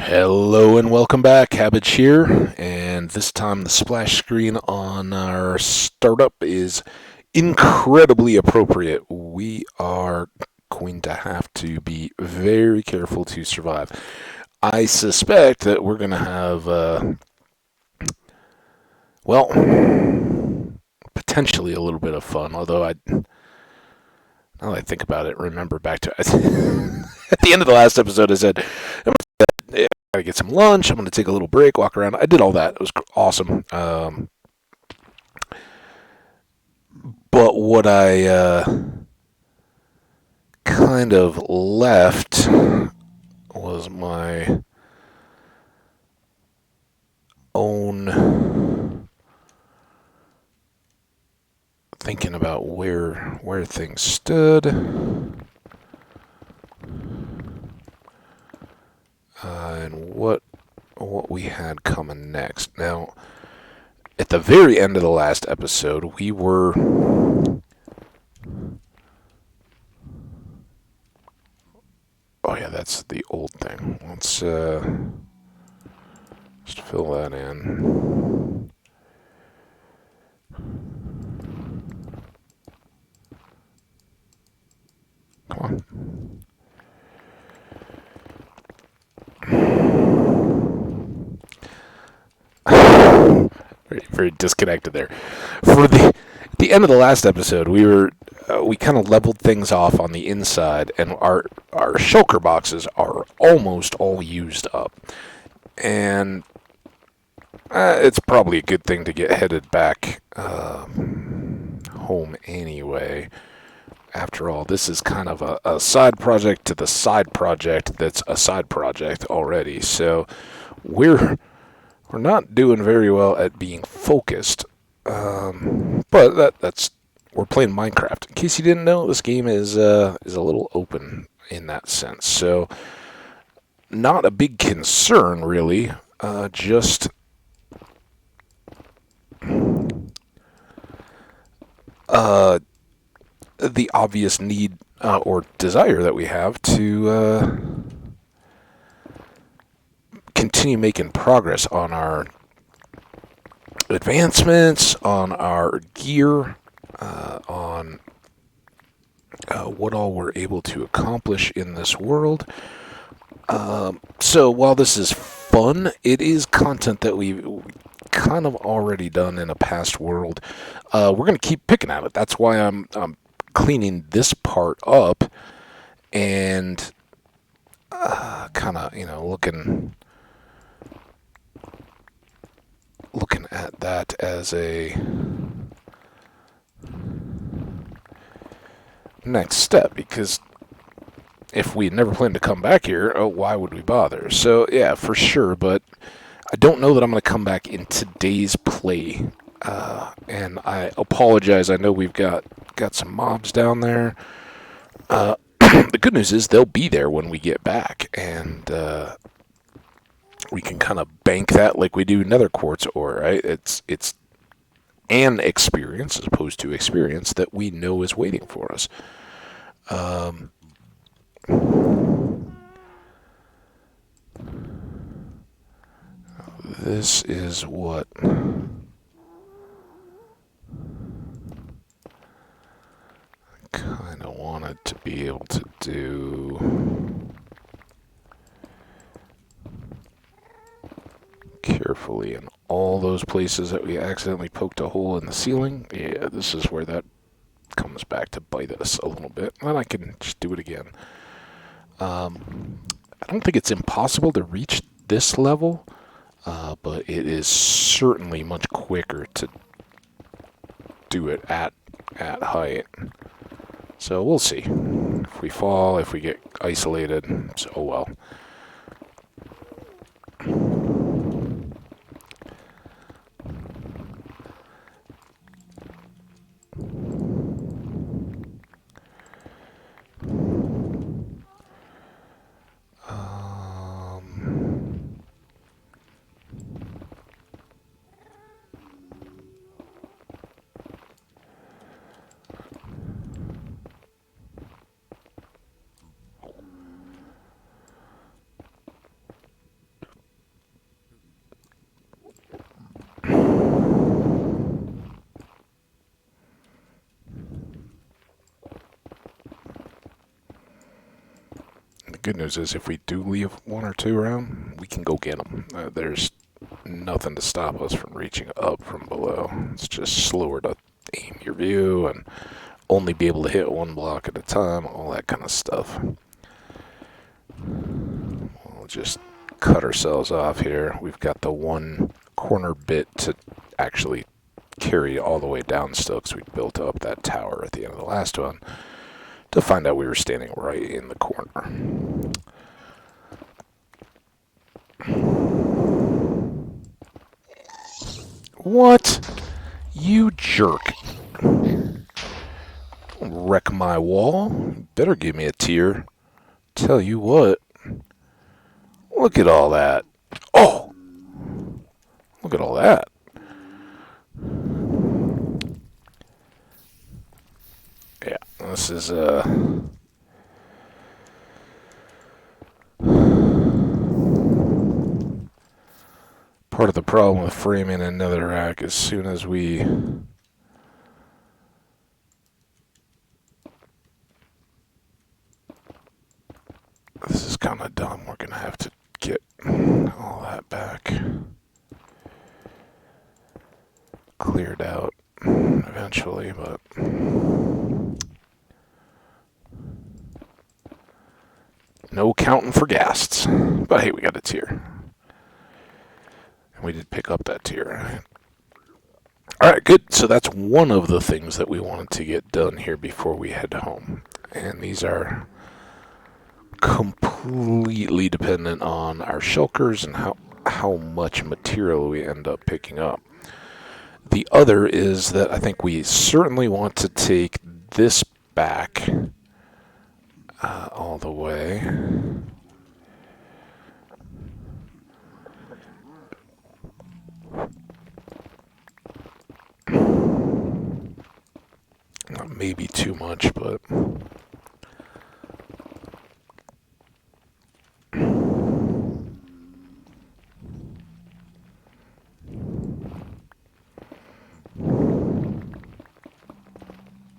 Hello and welcome back, Hambbage here, and this time the splash screen on our startup is incredibly appropriate. We are going to have to be very careful to survive. I suspect that we're going to have, well, potentially a little bit of fun, although now that I think about it, remember back to at the end of the last episode I said, I gotta get some lunch. I'm gonna take a little break, walk around. I did all that. It was awesome. But what I kind of left was my own thinking about where things stood, and what we had coming next. Now, at the very end of the last episode, we were oh yeah, that's the old thing. Let's just fill that in. Come on. Very disconnected there. For the end of the last episode, we kind of leveled things off on the inside, and our shulker boxes are almost all used up, and it's probably a good thing to get headed back home anyway. After all, this is kind of a side project to the side project that's a side project already. So we're not doing very well at being focused. But that's we're playing Minecraft. In case you didn't know, this game is a little open in that sense. So not a big concern really. Just the obvious need or desire that we have to continue making progress on our advancements, on our gear, on what all we're able to accomplish in this world. So while this is fun, it is content that we've kind of already done in a past world. We're going to keep picking at it. That's why I'm cleaning this part up and kind of, looking at that as a next step, because if we never planned to come back here, why would we bother? So yeah, for sure, but I don't know that I'm going to come back in today's play, and I apologize. I know we've got some mobs down there. The good news is they'll be there when we get back, and we can kind of bank that like we do nether quartz ore, right? It's an experience as opposed to experience that we know is waiting for us. This is what I kind of wanted to be able to do carefully in all those places that we accidentally poked a hole in the ceiling. Yeah, this is where that comes back to bite us a little bit. And I can just do it again. I don't think it's impossible to reach this level, but it is certainly much quicker to do it at height. So we'll see. If we fall, if we get isolated, so well. good news is if we do leave one or two around, we can go get them. There's nothing to stop us from reaching up from below. It's just slower to aim your view and only be able to hit one block at a time, all that kind of stuff. We'll just cut ourselves off here. We've got the one corner bit to actually carry all the way down still because we built up that tower at the end of the last one to find out we were standing right in the corner. What? You jerk. Don't wreck my wall. You better give me a tier. Tell you what. Look at all that. Oh! Look at all that. Yeah, this is part of the problem with framing a netherrack. As soon as we this is kind of dumb. We're gonna have to get all that back cleared out eventually, but no counting for ghasts. But hey, we got a tier. And we did pick up that tier, right? Alright, good. So that's one of the things that we wanted to get done here before we head home. And these are completely dependent on our shulkers and how much material we end up picking up. The other is that I think we certainly want to take this back all the way. Maybe too much, but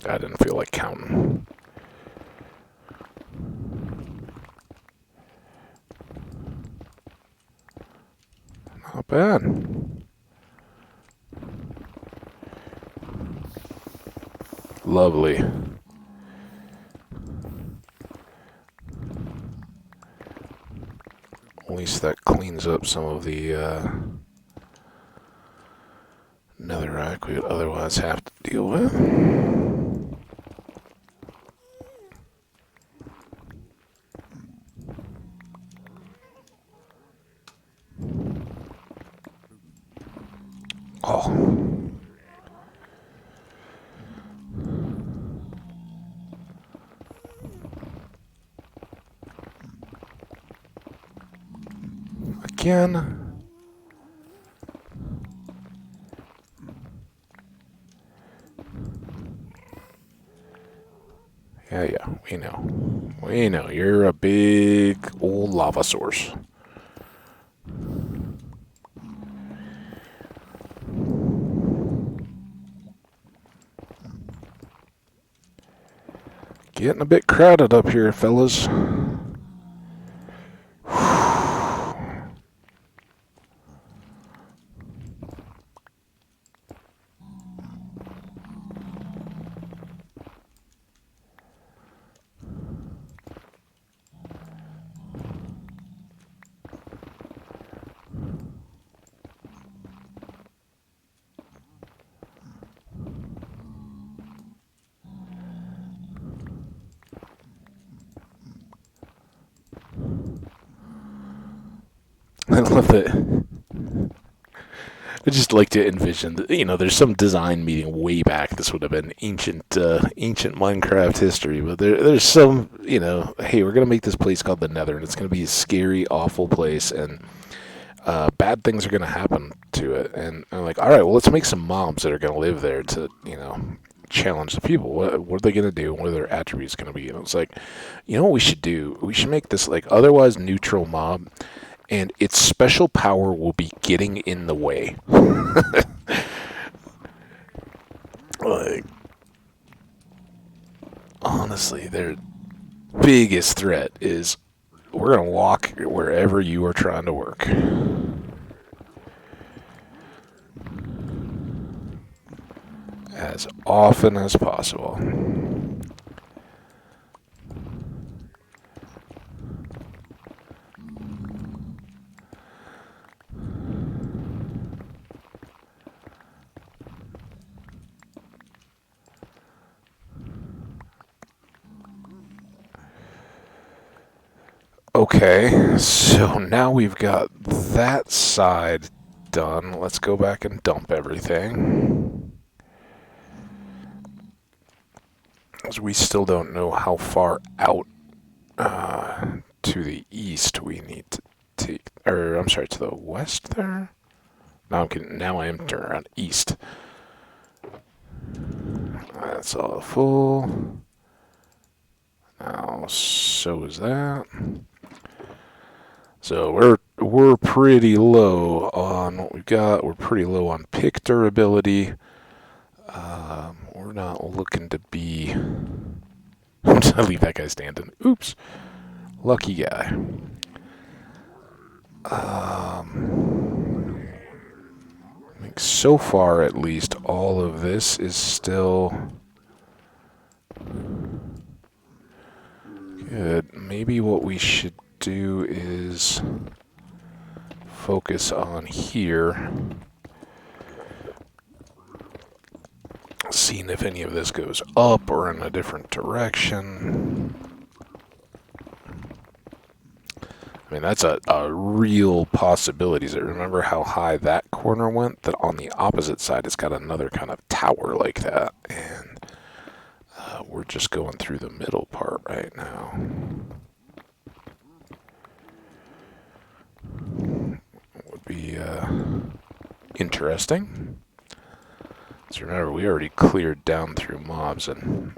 I didn't feel like counting. Not bad. Lovely. At least that cleans up some of the netherrack we would otherwise have to deal with. Oh. Again. Yeah, we know. We know. You're a big old lava source. Getting a bit crowded up here, fellas. I love it. I just like to envision that, there's some design meeting way back. This would have been ancient Minecraft history, but there's some, hey, we're gonna make this place called the Nether, and it's gonna be a scary, awful place, and bad things are gonna happen to it. And I'm like, all right, well, let's make some mobs that are gonna live there to, challenge the people. What are they gonna do? What are their attributes gonna be? And it's like, what we should do? We should make this like otherwise neutral mob. And its special power will be getting in the way. Like, honestly, their biggest threat is we're going to walk wherever you are trying to work. As often as possible. Okay, so now we've got that side done. Let's go back and dump everything. Because we still don't know how far out to the east we need to take. Or, I'm sorry, to the west there? Now I am turning around east. That's all full. Now, so is that. So we're pretty low on what we've got. We're pretty low on pick durability. We're not looking to be... I'm just going to leave that guy standing. Oops. Lucky guy. I think so far, at least, all of this is still... good. Maybe what we should do is focus on here. Seeing if any of this goes up or in a different direction. I mean, that's a real possibility. Remember how high that corner went? That on the opposite side, it's got another kind of tower like that. And we're just going through the middle part right now. Would be interesting. So remember, we already cleared down through mobs and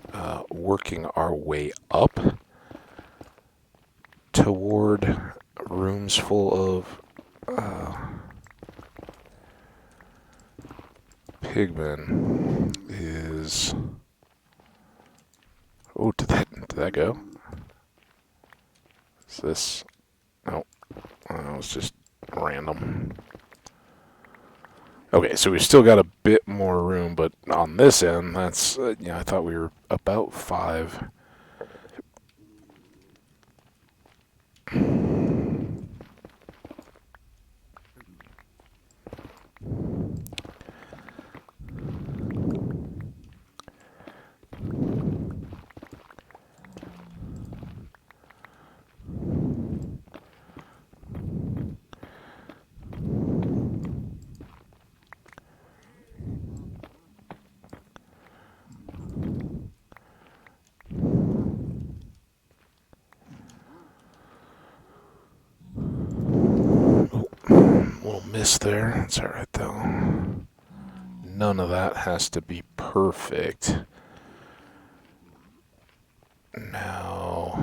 working our way up toward rooms full of pigmen is... Oh, did that go? Is this... Oh, it was just random. Okay, so we've still got a bit more room, but on this end, that's, I thought we were about 5. Little miss there. That's alright, though. None of that has to be perfect. Now,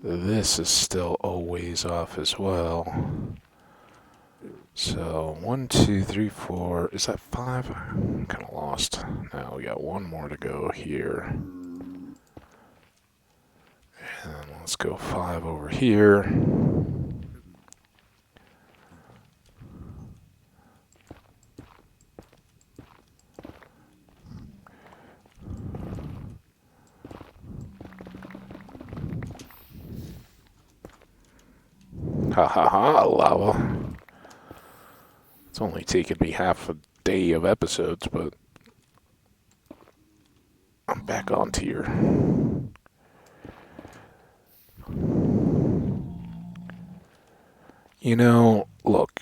this is still a ways off as well. So, 1, 2, 3, 4. Is that 5? I'm kind of lost. Now we got one more to go here. And let's go 5 over here. Ha ha ha, lava. It's only taken me half a day of episodes, but I'm back on tier. You know, look.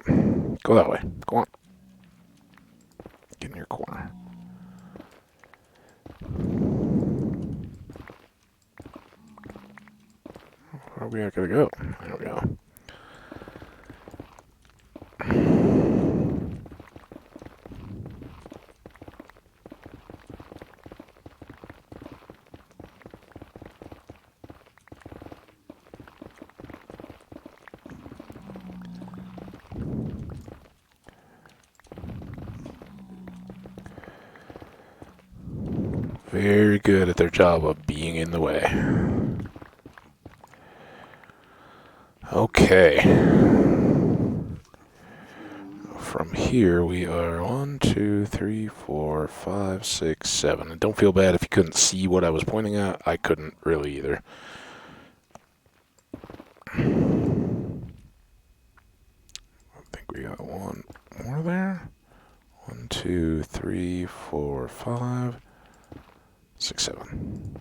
Go that way. Go on. Get in your corner. Where are we gonna go? There we go. Very good at their job of being in the way. Okay. From here, we are 1, 2, 3, 4, 5, 6, 7. And don't feel bad if you couldn't see what I was pointing at. I couldn't really either. I think we got one more there. 1, 2, 3, 4, 5, 6, 7.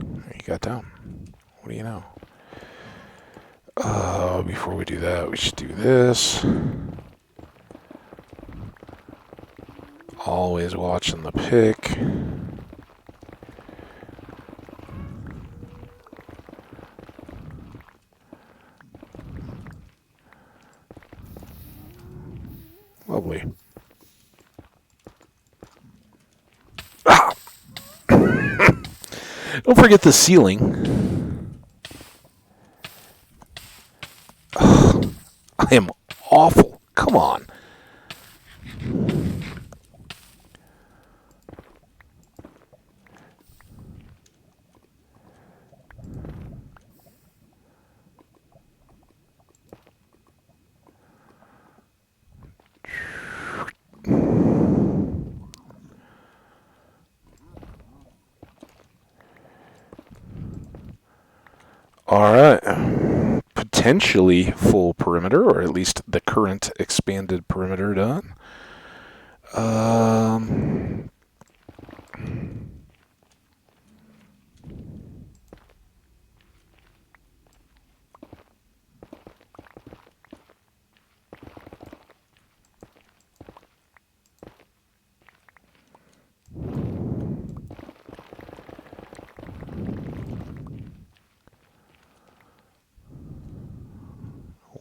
There you got down. What do you know? Before we do that, we should do this. Always watching the pick. Lovely. Ah! Don't forget the ceiling. Ugh, I am awful. Come on. Alright. Potentially full perimeter, or at least the current expanded perimeter done.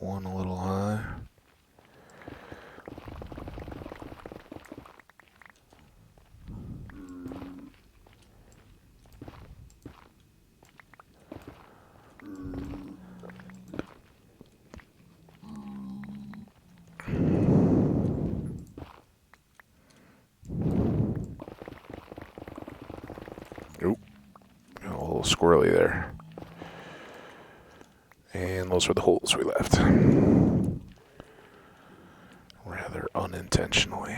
One a little high. Oop. Got a little squirrely there. And those were the holes we left. Rather unintentionally.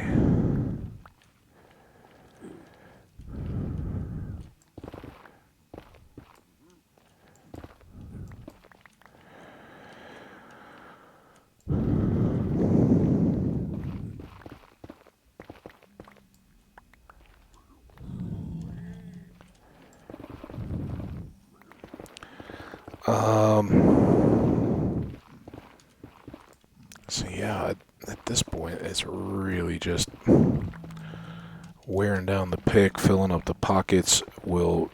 So yeah, at this point, it's really just wearing down the pick, filling up the pockets. We'll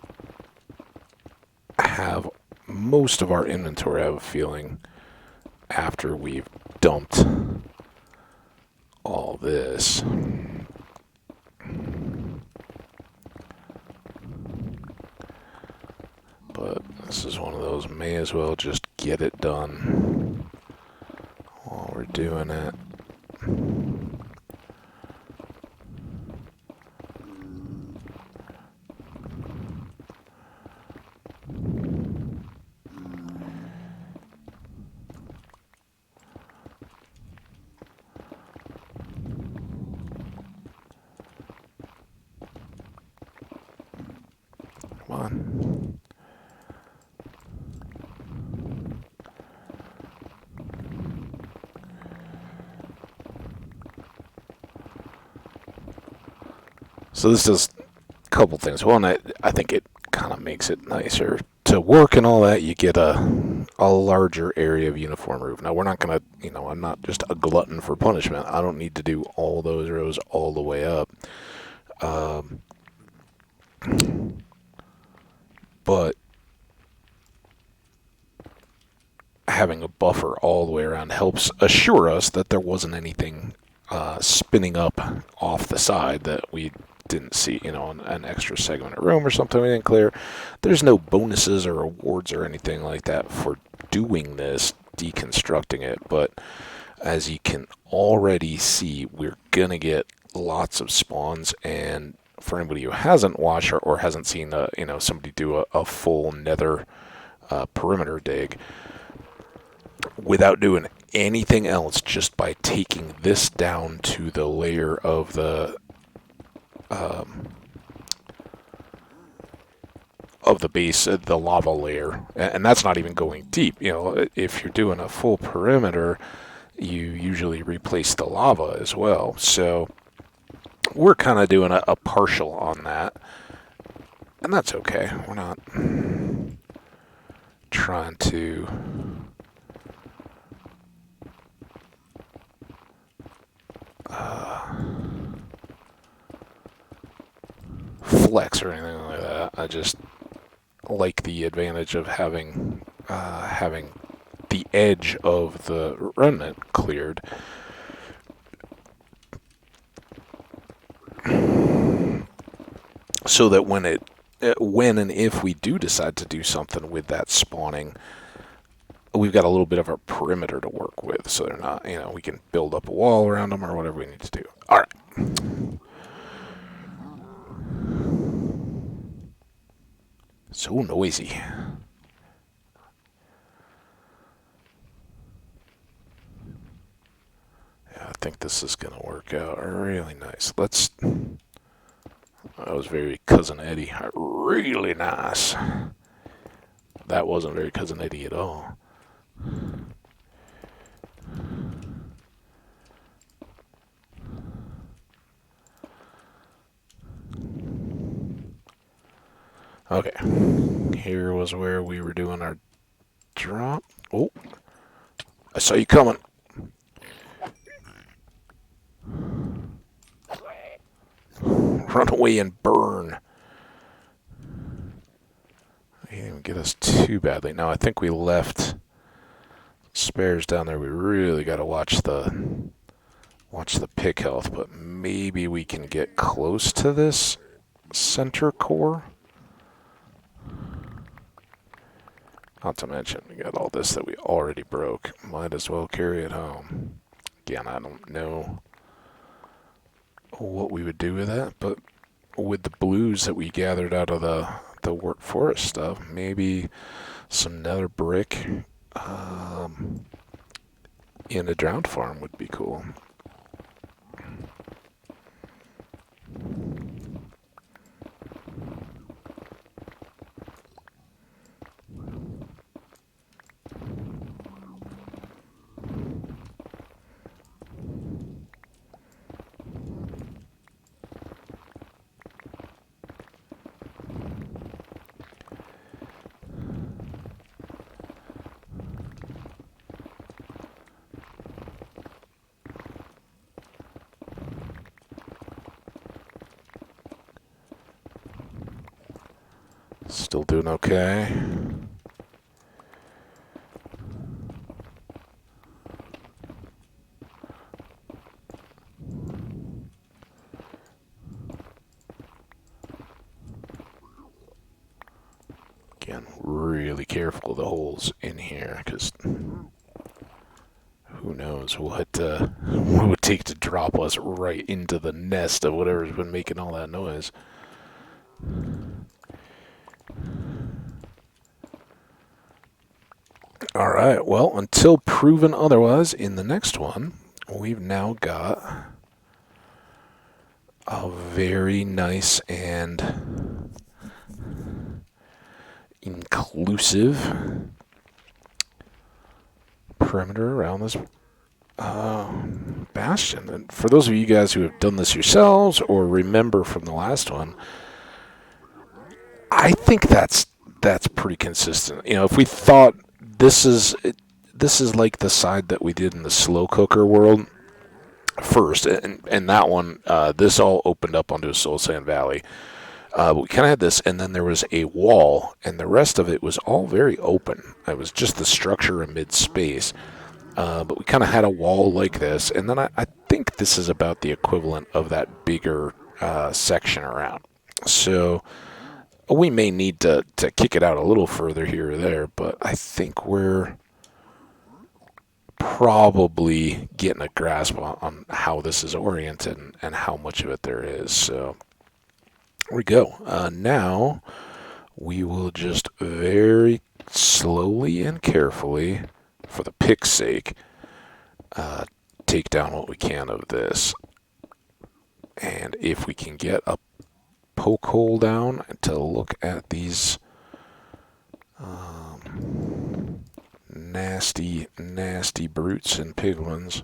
have most of our inventory, I have a feeling, after we've dumped all this. But this is one of those, may as well just get it done while we're doing it. Come on. So this does a couple things. One, I think it kind of makes it nicer to work and all that. You get a larger area of uniform roof. Now, we're not going to, I'm not just a glutton for punishment. I don't need to do all those rows all the way up. But having a buffer all the way around helps assure us that there wasn't anything spinning up off the side that we didn't see, an extra segment of room or something we didn't clear. There's no bonuses or rewards or anything like that for doing this. deconstructing it, but as you can already see, we're going to get lots of spawns. And for anybody who hasn't watched or hasn't seen somebody do a full nether perimeter dig, without doing anything else, just by taking this down to the layer of the base, the lava layer, and that's not even going deep. If you're doing a full perimeter, you usually replace the lava as well. So we're kind of doing a partial on that, and that's okay. We're not trying to flex or anything like that. I just like the advantage of having the edge of the remnant cleared. So that when and if we do decide to do something with that spawning, we've got a little bit of a perimeter to work with. So they're not, we can build up a wall around them or whatever we need to do. All right. So noisy. Yeah, I think this is going to work out really nice. That was very Cousin Eddie. Really nice. That wasn't very Cousin Eddie at all. Okay. Here was where we were doing our drop. Oh. I saw you coming. Run away and burn. He didn't even get us too badly. Now, I think we left spares down there. We really got to watch the pick health, but maybe we can get close to this center core. Not to mention, we got all this that we already broke. Might as well carry it home. Again, I don't know what we would do with that, but with the blues that we gathered out of the wart forest stuff, maybe some nether brick in a drowned farm would be cool. Still doing okay. Again, really careful of the holes in here, because who knows what it would take to drop us right into the nest of whatever's been making all that noise. Alright, well, until proven otherwise, in the next one, we've now got a very nice and inclusive perimeter around this bastion. And for those of you guys who have done this yourselves or remember from the last one, I think that's pretty consistent. If we thought this is like the side that we did in the slow cooker world first, and that one, this all opened up onto a soul sand valley. But we kind of had this, and then there was a wall, and the rest of it was all very open. It was just the structure amid space. But we kind of had a wall like this, and then I think this is about the equivalent of that bigger section around. So we may need to kick it out a little further here or there, but I think we're probably getting a grasp on how this is oriented and how much of it there is. So there we go. Now we will just very slowly and carefully, for the pick's sake, take down what we can of this. And if we can get a poke hole down to look at these nasty, nasty brutes and piglins,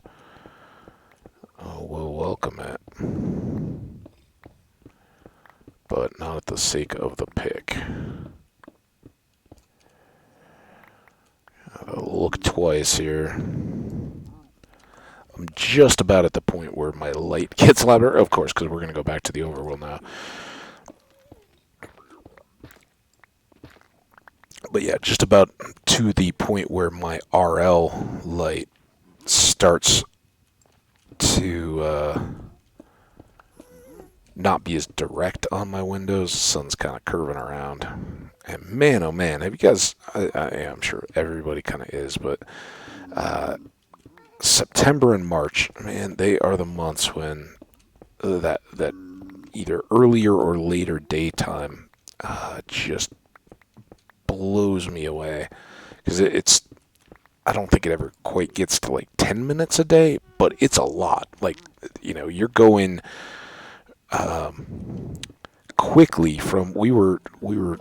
we'll welcome it. But not at the sake of the pick. Look twice here. I'm just about at the point where my light gets louder, of course, because we're going to go back to the overworld now. But yeah, just about to the point where my RL light starts to not be as direct on my windows. The sun's kind of curving around. And man, oh man, have you guys, I'm sure everybody kind of is, but September and March, man, they are the months when that either earlier or later daytime just blows me away. Because it's, I don't think it ever quite gets to like 10 minutes a day, but it's a lot. Like, you know, you're going quickly from we were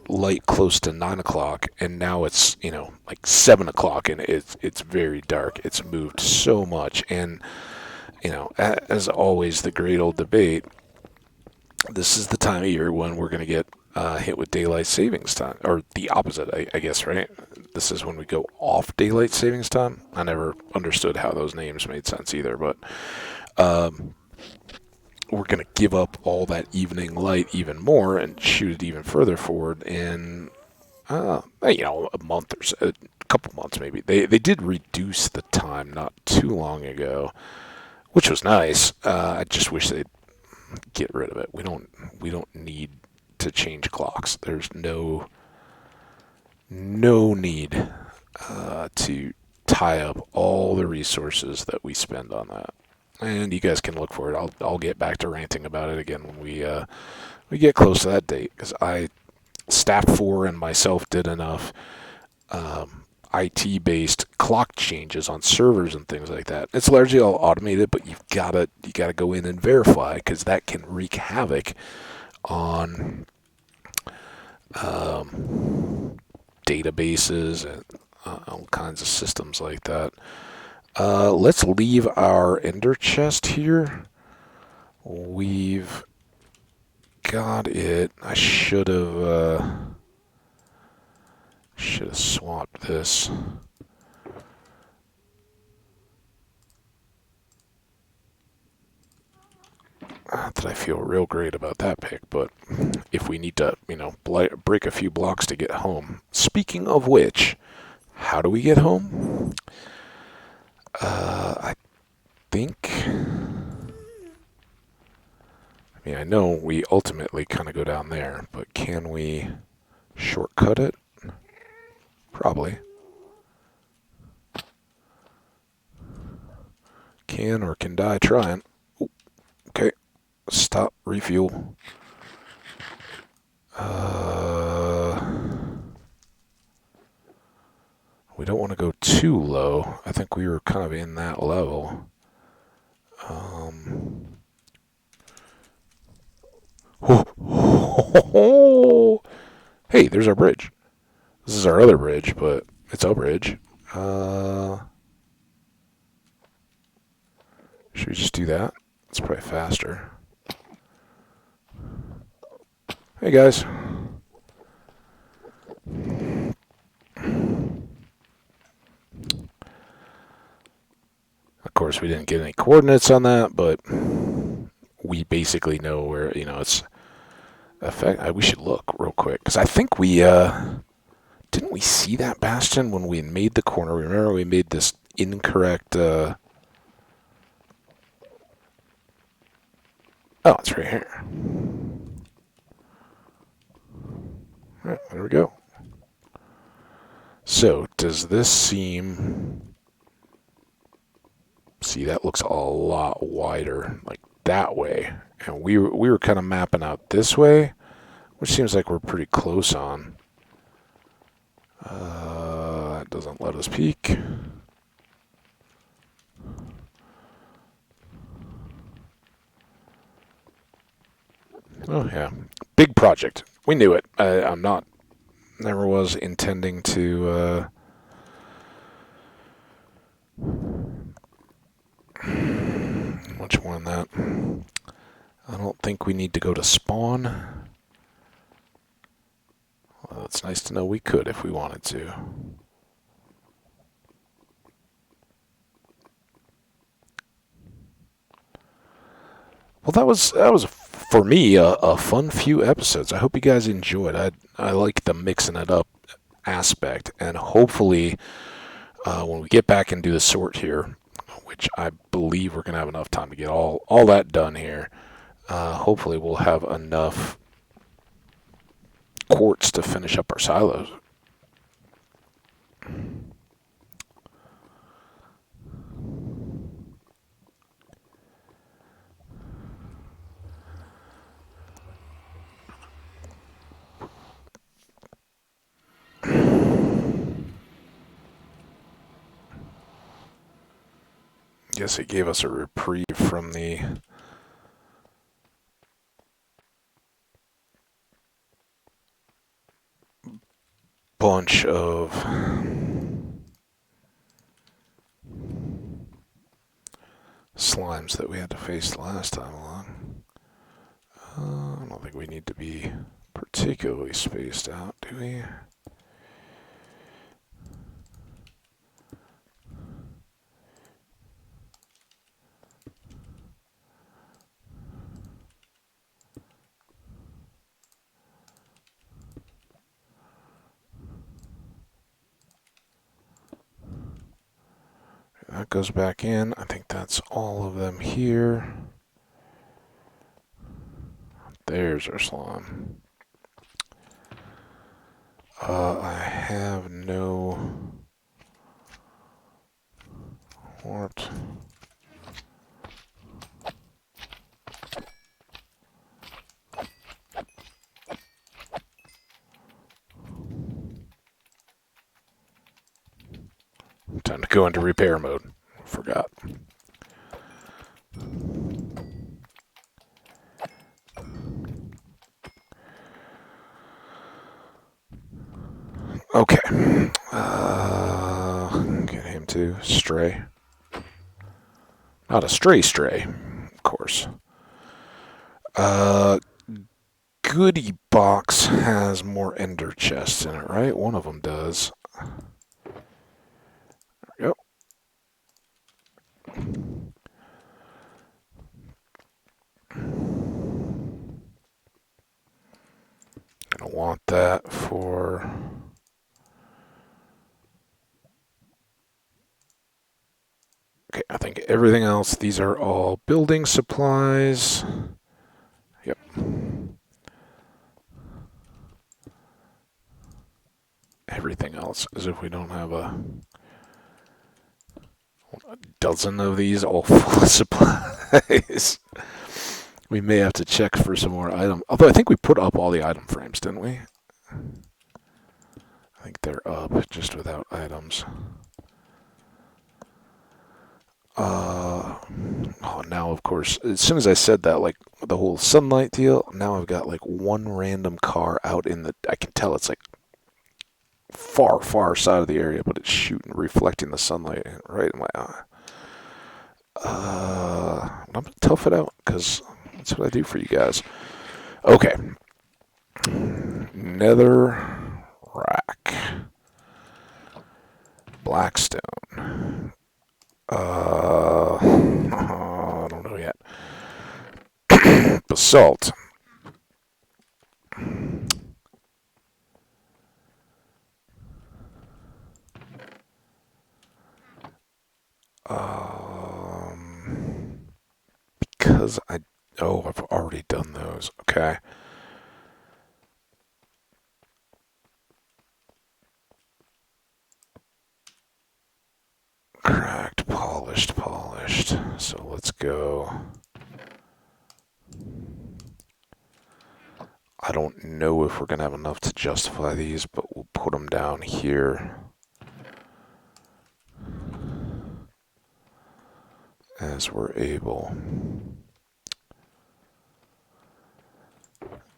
light close to 9 o'clock, and now it's, you know, like 7 o'clock, and it's very dark. It's moved so much, and you know, as always, the great old debate. This is the time of year when we're going to get hit with daylight savings time, or the opposite, I guess, right? This is when we go off daylight savings time. I never understood how those names made sense either, but we're going to give up all that evening light even more and shoot it even further forward in, you know, a month or so, a couple months maybe. They did reduce the time not too long ago, which was nice. I just wish they'd get rid of it. We don't need to change clocks. There's no need to tie up all the resources that we spend on that. And you guys can look for it. I'll get back to ranting about it again when we get close to that date, because Staff 4 and myself did enough IT-based clock changes on servers and things like that. It's largely all automated, but you gotta go in and verify, because that can wreak havoc on databases and all kinds of systems like that. Let's leave our ender chest here. We've got it. I should have swapped this. Not that I feel real great about that pick, but if we need to, you know, break a few blocks to get home. Speaking of which, how do we get home? I think, I mean, I know we ultimately kind of go down there, but can we shortcut it? Probably. Can or can die trying. Ooh, okay, stop, refuel. We don't want to go too low. I think we were kind of in that level. Hey, there's our bridge. This is our other bridge, but it's our bridge. Should we just do that? It's probably faster. Hey, guys. Of course, we didn't get any coordinates on that, but we basically know where, you know, it's effect. We should look real quick, because I think we didn't we see that bastion when we made the corner. Remember, we made this incorrect. Oh, it's right here. All right, there we go. So, does this seem See, that looks a lot wider, like that way. And we were kind of mapping out this way, which seems like we're pretty close on. That doesn't let us peek. Oh, yeah. Big project. We knew it. Never was intending to, much more than that. I don't think we need to go to spawn. Well, it's nice to know we could if we wanted to. Well, that was for me a fun few episodes. I hope you guys enjoyed. I like the mixing it up aspect, and hopefully when we get back and do the sort here, which I believe we're gonna have enough time to get all that done here. Hopefully we'll have enough quartz to finish up our silos. Guess it gave us a reprieve from the bunch of slimes that we had to face last time along. I don't think we need to be particularly spaced out, do we? That goes back in. I think that's all of them here. There's our slime. I have no... What? Time to go into repair mode. Forgot. Okay. Get him to stray. Not a stray, of course. Goodie box has more ender chests in it, right? One of them does. There we go. Gonna want that for... Okay, I think everything else, these are all building supplies. Yep. Everything else, as if we don't have a dozen of these all full of supplies. We may have to check for some more items. Although I think we put up all the item frames, didn't we? I think they're up, just without items. Oh, now, of course, as soon as I said that, like, the whole sunlight deal, now I've got, like, one random car out in the... I can tell it's, like, far side of the area, but it's shooting, reflecting the sunlight right in my eye. I'm going to tough it out, because that's what I do for you guys. Okay. Nether rack. Blackstone. I don't know yet. Basalt. Because I've already done those. Okay. Cracked, polished. polished. So let's go. I don't know if we're going to have enough to justify these, but we'll put them down here as we're able.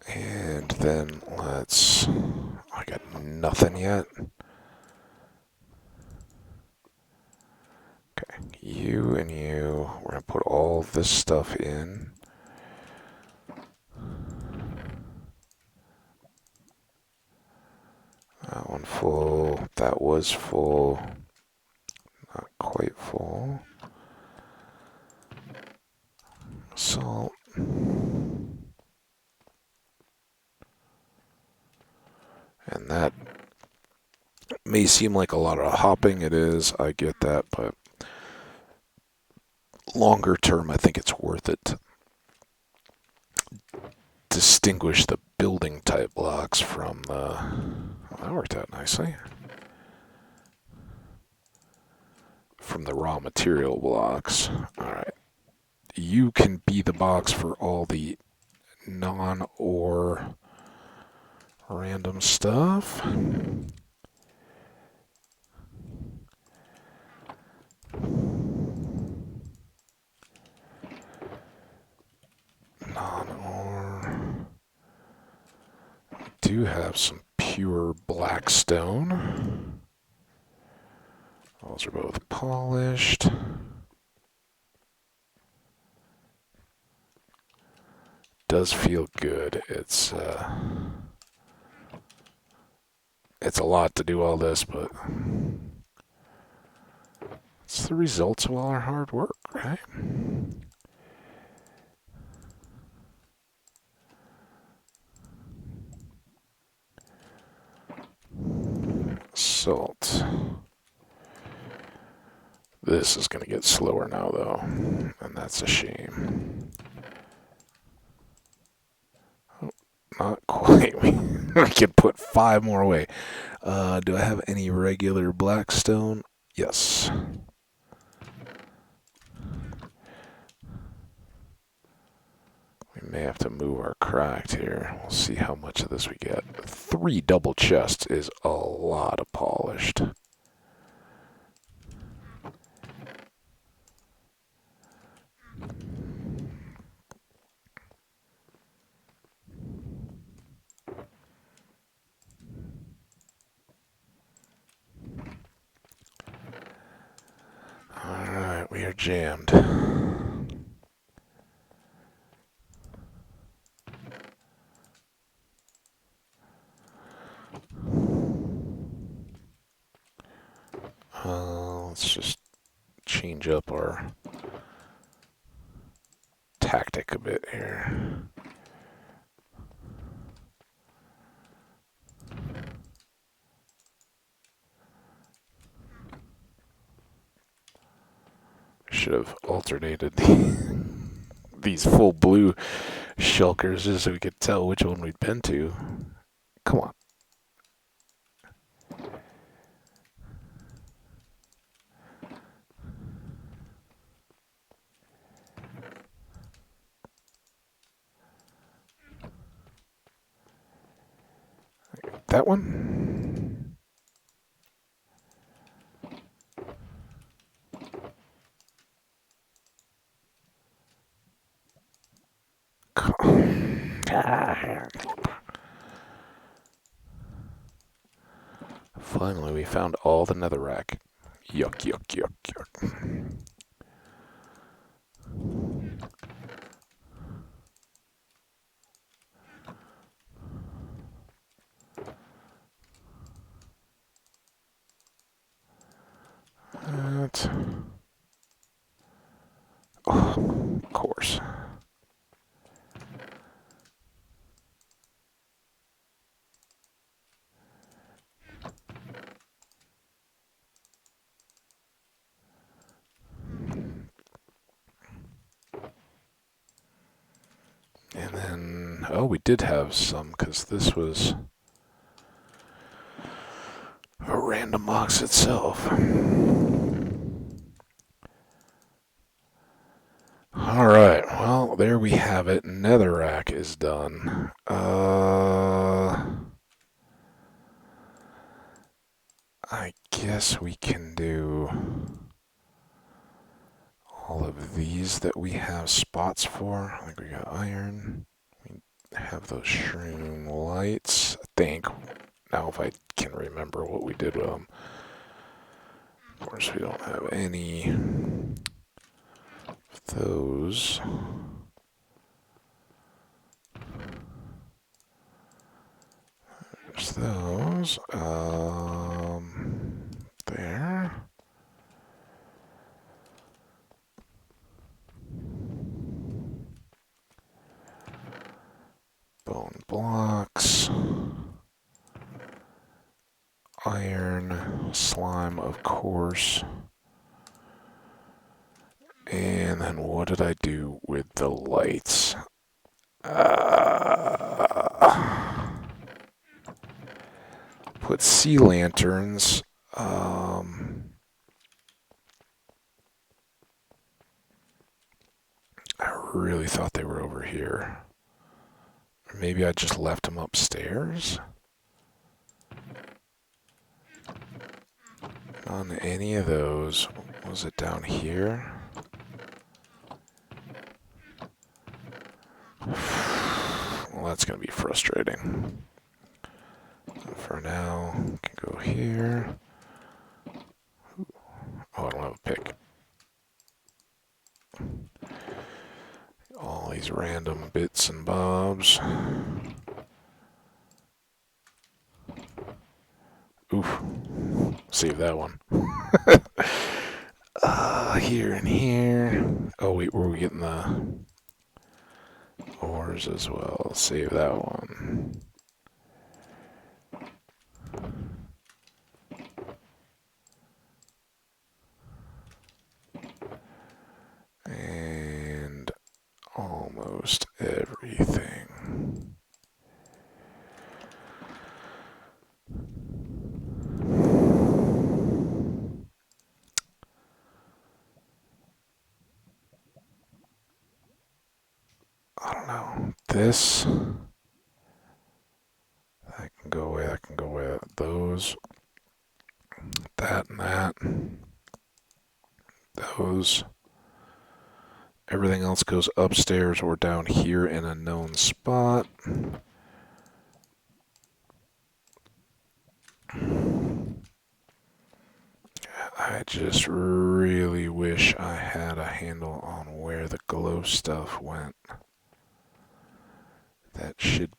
And then let's... I got nothing yet. Okay, you and you. We're going to put all this stuff in. That one full. That was full. Not quite full. Salt. And that may seem like a lot of hopping. It is, I get that, but longer term, I think it's worth it to distinguish the building type blocks from the... Oh, that worked out nicely. From the raw material blocks. Alright. You can be the box for all the non-ore random stuff. Non-ore. We do have some pure black stone. Those are both polished. Does feel good. It's a lot to do all this, but it's the results of all our hard work, right? Salt. This is going to get slower now, though, and that's a shame. Oh, not quite. We could put 5 more away. Do I have any regular blackstone? Yes. We may have to move our cracked here. We'll see how much of this we get. 3 double chests is a lot of polished. Alright, we are jammed. Let's just change up our tactic a bit here. Should have alternated these full blue shulkers just so we could tell which one we'd been to. Come on. That one? Finally, we found all the netherrack. Yuck, yuck, yuck, yuck. That. Oh, of course. And then, oh, we did have some, because this was a random box itself. Alright, well, there we have it. Netherrack is done. I guess we can do all of these that we have spots for. I think we got iron. We have those shroom lights, I think. Now if I can remember what we did with them. Of course, we don't have any of those. There's those. There. Bone blocks. Iron. Slime, of course. And then what did I do with the lights? Put sea lanterns. I really thought they were over here. Or maybe I just left them upstairs? On any of those. Was it down here? Well, that's going to be frustrating. For now, we can go here. Oh, I don't have a pick. All these random bits and bobs. Oof. Save that one. Here and here. Oh, wait, were we getting the ores as well? Save that one. And almost everything. I don't know. This. That can go away. That can go away. Those. That and that. Those. Everything else goes upstairs or down here in a known spot. I just really wish I had a handle on where the glow stuff went. That should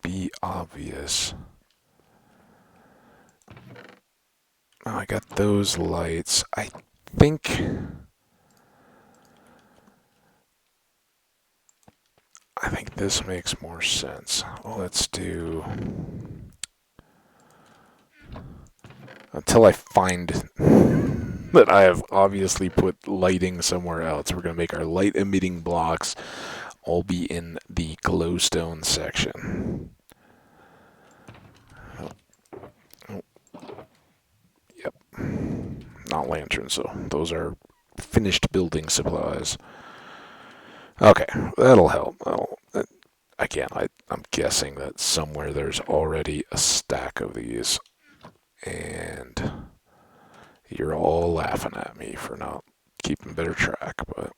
be obvious. Oh, I got those lights. I think this makes more sense. Well, let's do... Until I find that I have obviously put lighting somewhere else, we're going to make our light emitting blocks all be in the glowstone section. Oh. Yep. Not lanterns, so those are finished building supplies. Okay, that'll help. Again, I'm guessing that somewhere there's already a stack of these, and you're all laughing at me for not keeping better track, but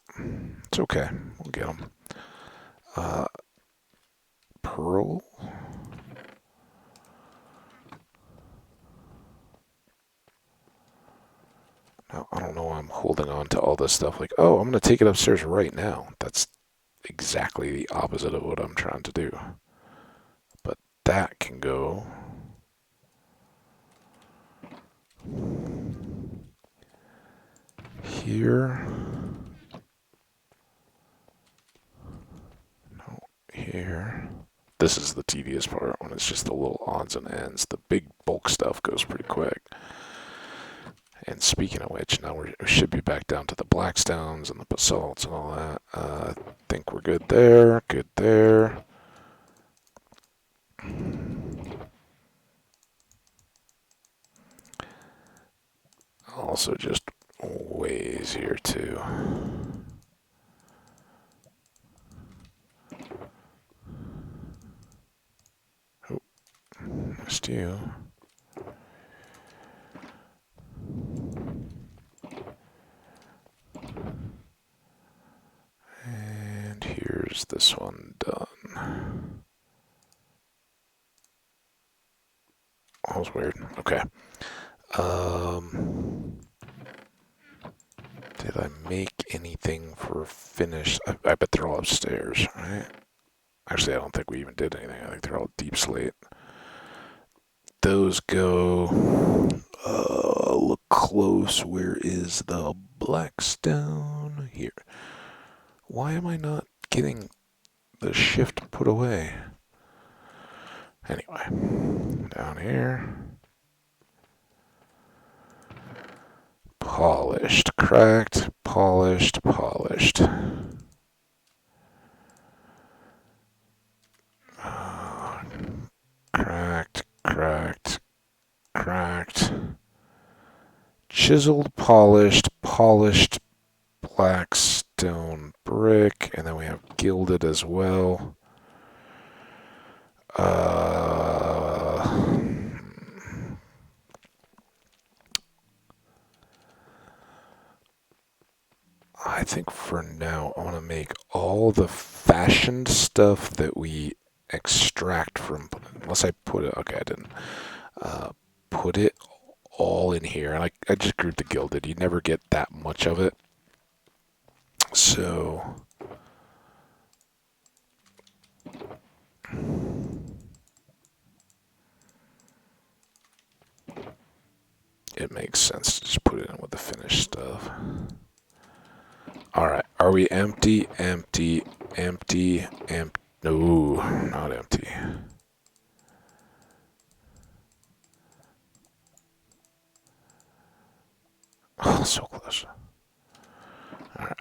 it's okay. We'll get them. Pearl. Now, I don't know why I'm holding on to all this stuff like, oh, I'm going to take it upstairs right now. That's exactly the opposite of what I'm trying to do. But that can go here. No, here. This is the tedious part when it's just the little odds and ends. The big bulk stuff goes pretty quick. And speaking of which, now we should be back down to the blackstones and the basalts and all that. I think we're good there. Good there. Also just way easier too. connect you. And here's this one done. That was weird. Okay. Did I make anything for finish? I bet they're all upstairs, right? Actually, I don't think we even did anything. I think they're all deep slate. Those go. Look close. Where is the blackstone? Here. Why am I not getting the shift put away? Anyway, down here. Polished, cracked, polished, polished. Cracked, cracked, cracked. Chiseled, polished, polished black stone brick, and then we have gilded as well. I think for now I want to make all the fashioned stuff that we extract from, unless I put it, okay, I didn't, put it all in here. And I just grouped the gilded. You never get that much of it. So it makes sense to just put it in with the finished stuff. Alright, are we empty, empty, empty, empty? No, not empty. Oh, so close. Alright.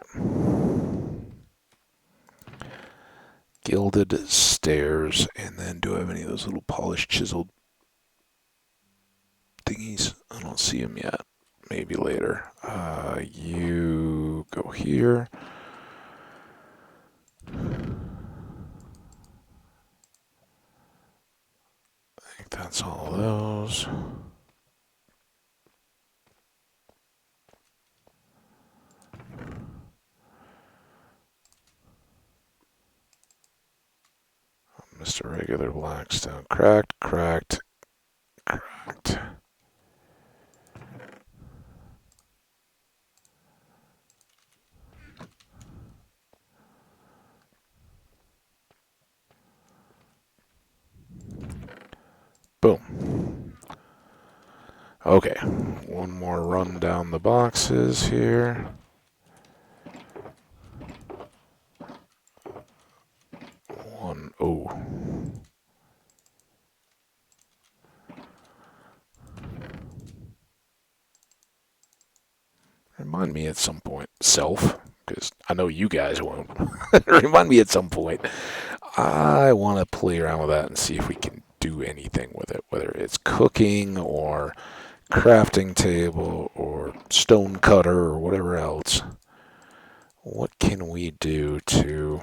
Gilded stairs, and then do I have any of those little polished, chiseled thingies? I don't see them yet. Maybe later. You go here. I think that's all those. Mr. Regular Blackstone. Cracked, cracked, cracked. Boom. Okay, one more run down the boxes here. One, oh. Remind me at some point, self, because I know you guys won't. Remind me at some point. I want to play around with that and see if we can do anything with it, whether it's cooking or crafting table or stone cutter or whatever else. What can we do to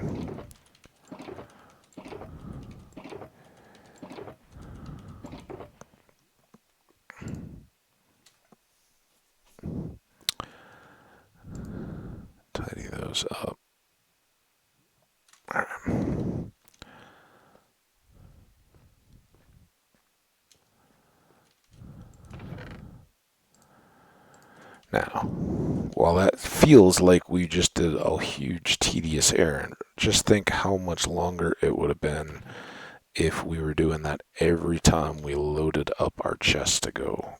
tidy those up? All right. Now, while that feels like we just did a huge tedious errand, just think how much longer it would have been if we were doing that every time we loaded up our chest to go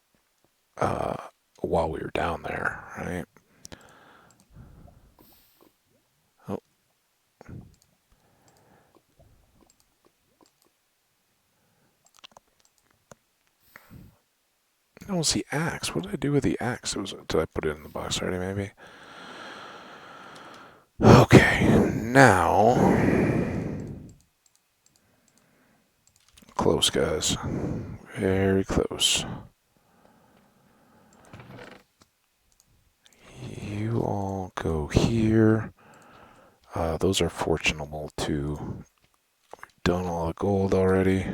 while we were down there, right? Oh. I don't see axe. What did I do with the axe? Did I put it in the box already, maybe? Okay, now... Close, guys. Very close. You all go here. Those are fortunable too. We've done all the gold already.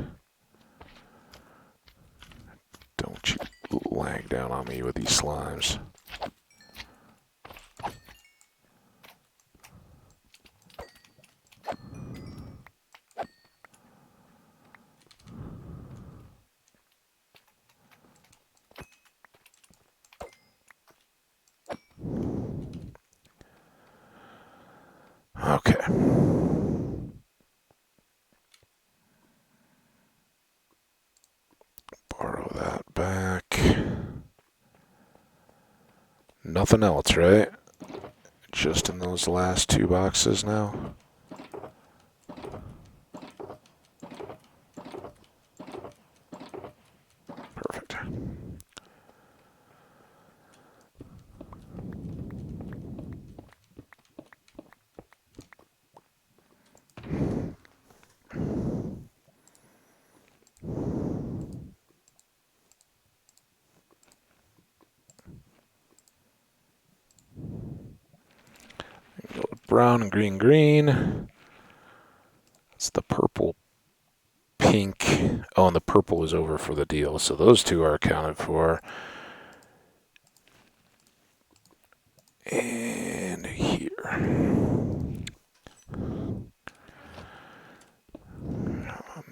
Don't you lag down on me with these slimes. Okay. Borrow that back. Nothing else, right? Just in those last 2 boxes now. Perfect. Go with brown and green, green. It's the purple, pink. Oh, and the purple is over for the deal, so those 2 are accounted for. And here.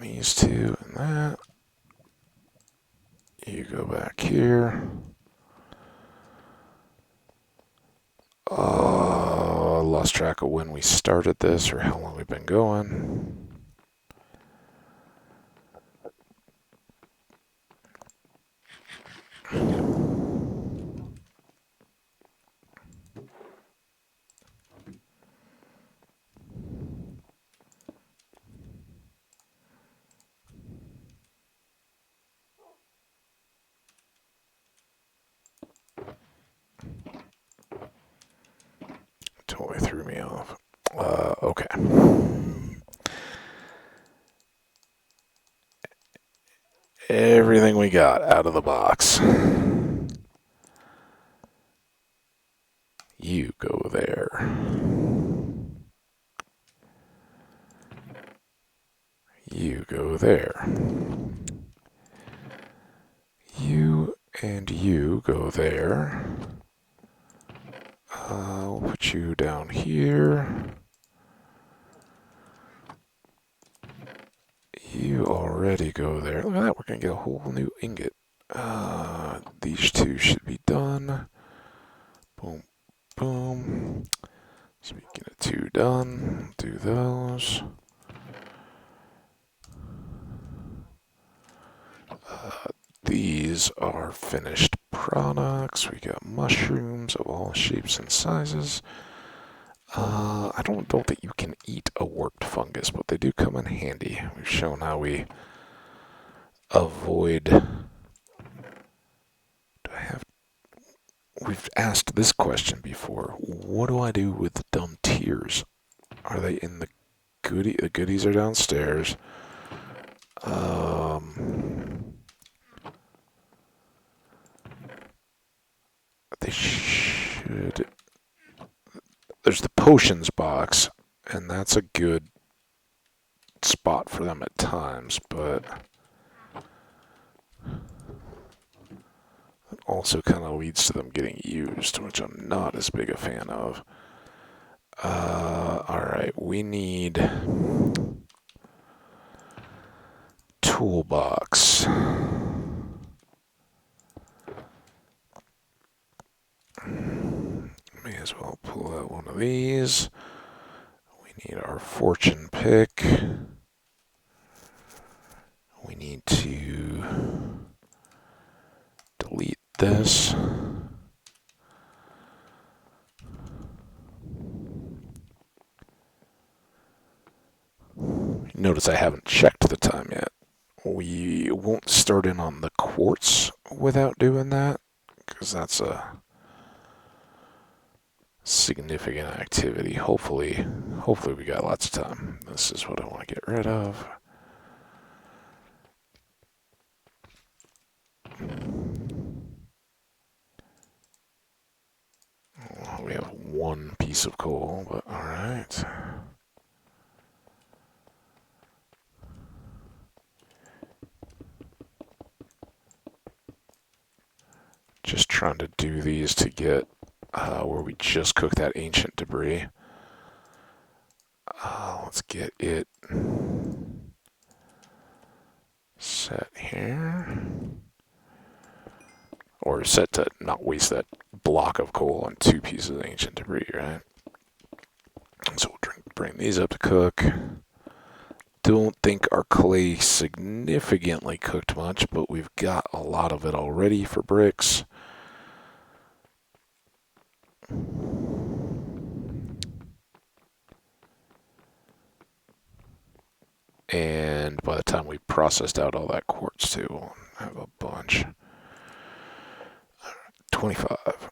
These 2 and that. You go back here. Lost track of when we started this or how long we've been going. Totally threw me off. Okay. Everything we got out of the box. You go there. You go there. You and you go there. We'll put you down here. You already go there. Look at that, we're going to get a whole new ingot. These 2 should be done. Boom, boom. Speaking of 2 done, do those. These are finished products. We got mushrooms of all shapes and sizes. I don't know that you can eat a warped fungus, but they do come in handy. We've shown how we avoid... Do I have... We've asked this question before. What do I do with the dumb tears? Are they in the goodie? The goodies are downstairs. They should... There's the potions box, and that's a good spot for them at times, but it also kind of leads to them getting used, which I'm not as big a fan of. Alright, we need toolbox. May as well pull out one of these. We need our fortune pick. We need to delete this. Notice I haven't checked the time yet. We won't start in on the quartz without doing that, because that's a significant activity. Hopefully we got lots of time. This is what I want to get rid of. Well, we have 1 piece of coal, but alright. Just trying to do these to get where we just cooked that ancient debris. Let's get it set here. Or set to not waste that block of coal on 2 pieces of ancient debris, right? So we'll bring these up to cook. Don't think our clay significantly cooked much, but we've got a lot of it already for bricks. And by the time we processed out all that quartz too, we'll have a bunch. 25.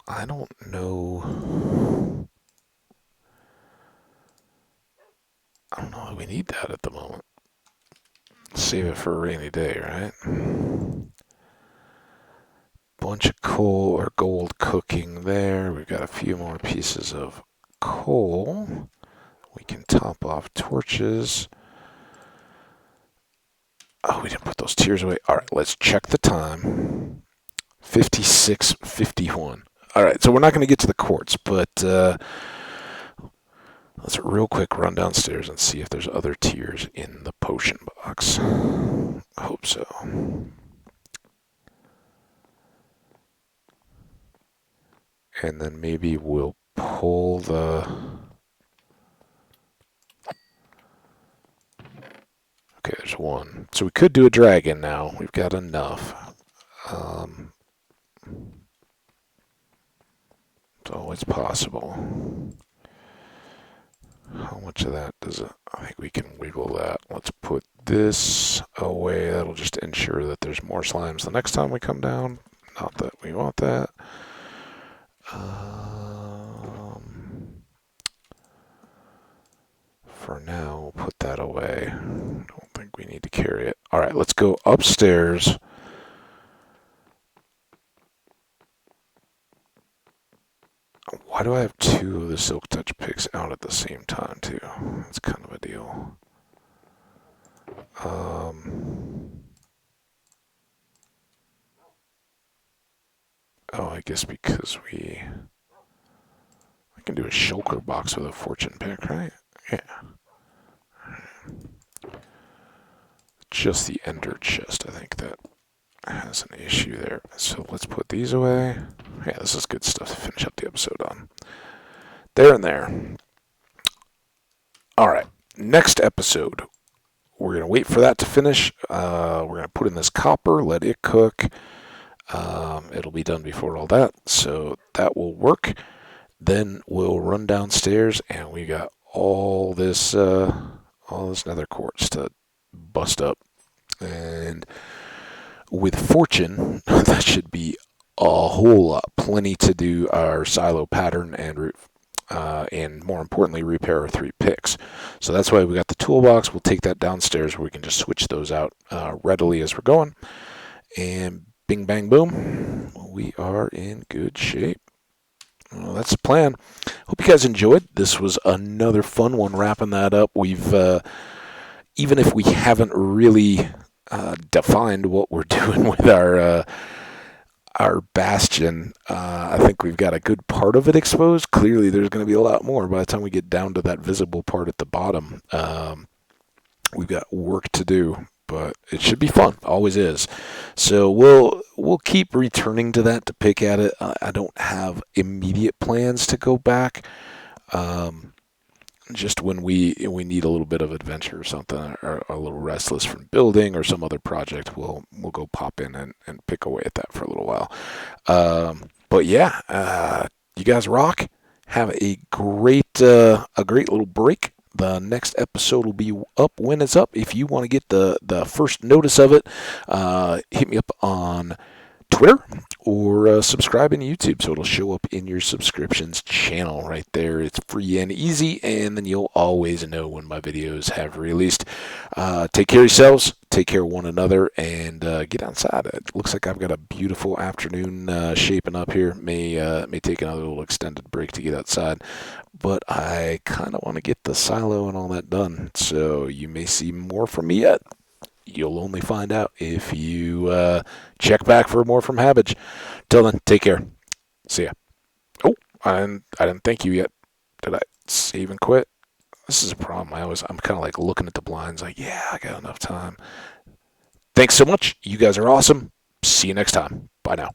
I don't know. I don't know if we need that at the moment. Save it for a rainy day, right? Bunch of coal or gold cooking there. We've got a few more pieces of coal. We can top off torches. Oh, we didn't put those tiers away. All right, let's check the time. 56:51. All right, so we're not going to get to the quartz, but let's real quick run downstairs and see if there's other tiers in the potion box. I hope so. And then maybe we'll pull the... Okay, there's one. So we could do a dragon now. We've got enough. It's always possible. How much of that does it? I think we can wiggle that. Let's put this away. That'll just ensure that there's more slimes the next time we come down. Not that we want that. For now, we'll put that away. Don't think we need to carry it. All right, let's go upstairs. Why do I have 2 of the silk touch picks out at the same time, too? That's kind of a deal. Oh, I guess because I can do a shulker box with a fortune pick, right? Yeah. Just the ender chest, I think, that has an issue there. So let's put these away. Yeah, this is good stuff to finish up the episode on. There and there. All right, next episode. We're going to wait for that to finish. We're going to put in this copper, let it cook. It'll be done before all that, so that will work. Then we'll run downstairs, and we got all this nether quartz to bust up. And with fortune, that should be a whole lot, plenty to do our silo pattern and more importantly, repair our 3 picks. So that's why we got the toolbox. We'll take that downstairs where we can just switch those out readily as we're going. And bing, bang, boom, we are in good shape. Well, that's the plan. Hope you guys enjoyed. This was another fun one, wrapping that up. We've, even if we haven't really defined what we're doing with our bastion, I think we've got a good part of it exposed. Clearly, there's going to be a lot more by the time we get down to that visible part at the bottom. We've got work to do, but it should be fun. Always is. So we'll keep returning to that to pick at it. I don't have immediate plans to go back. Just when we need a little bit of adventure or something, or a little restless from building or some other project, we'll go pop in and pick away at that for a little while. But yeah, you guys rock. Have a great little break. The next episode will be up when it's up. If you want to get the first notice of it, hit me up on Twitter, or subscribe in YouTube, so it'll show up in your subscriptions channel right there. It's free and easy, and then you'll always know when my videos have released. Take care of yourselves, take care of one another, and get outside. It looks like I've got a beautiful afternoon shaping up here. May take another little extended break to get outside, but I kind of want to get the silo and all that done, so you may see more from me yet. You'll only find out if you check back for more from Hambbage. Till then, take care. See ya. Oh, I didn't thank you yet. Did I save and quit? This is a problem. I'm kind of like looking at the blinds like, yeah, I got enough time. Thanks so much. You guys are awesome. See you next time. Bye now.